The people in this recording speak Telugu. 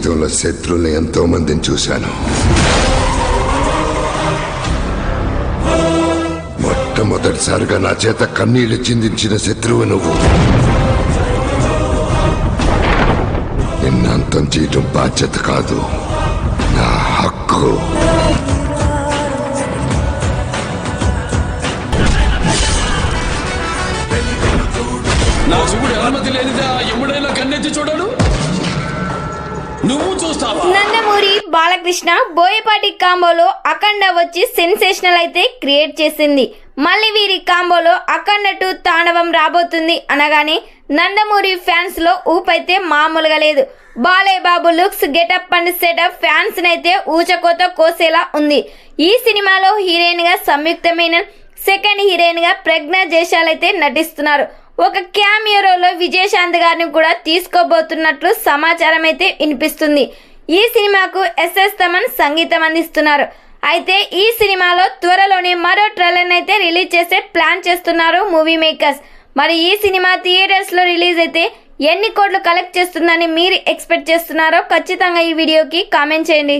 జీవితంలో శత్రువులు ఎంతో మందిని చూశాను. మొట్టమొదటిసారిగా నా చేత కన్నీళ్లు చిందించిన శత్రువు నువ్వు. నిన్ను అంతం చేయటం బాధ్యత కాదు, నా హక్కు. నా శివుడు అనుమతి లేనిదా ఎప్పుడైనా కన్నెత్తి చూడడు. నువ్వు చూస్తావా? నందమూరి బాలకృష్ణ బోయపాటి కాంబోలో అఖండ వచ్చి సెన్సేషనల్ అయితే క్రియేట్ చేసింది. మళ్ళీ వీరి కాంబోలో అఖండ 2 తాండవం రాబోతుంది అనగానే నందమూరి ఫ్యాన్స్ లో ఊపైతే మామూలుగా లేదు. Balayya Babu looks, getup and setup fans నైతే ఊచకోత కోసేలా ఉంది. ఈ సినిమాలో హీరోయిన్ గా సంయుక్త మీనన్, సెకండ్ హీరోయిన్ గా ప్రజ్ఞా జైశాల్ అయితే నటిస్తున్నారు. ఒక క్యామియో రోల్లో విజయశాంతి గారిని కూడా తీసుకోబోతున్నట్లు సమాచారం అయితే వినిపిస్తుంది. ఈ సినిమాకు ఎస్ఎస్ తమన్ సంగీతం అందిస్తున్నారు. అయితే ఈ సినిమాలో త్వరలోనే మరో ట్రైలర్ అయితే రిలీజ్ చేసే ప్లాన్ చేస్తున్నారు మూవీ మేకర్స్. మరి ఈ సినిమా థియేటర్స్ లో రిలీజ్ అయితే ఎన్ని కోట్లు కలెక్ట్ చేస్తుందని మీరు ఎక్స్పెక్ట్ చేస్తున్నారో ఖచ్చితంగా ఈ వీడియోకి కామెంట్ చేయండి.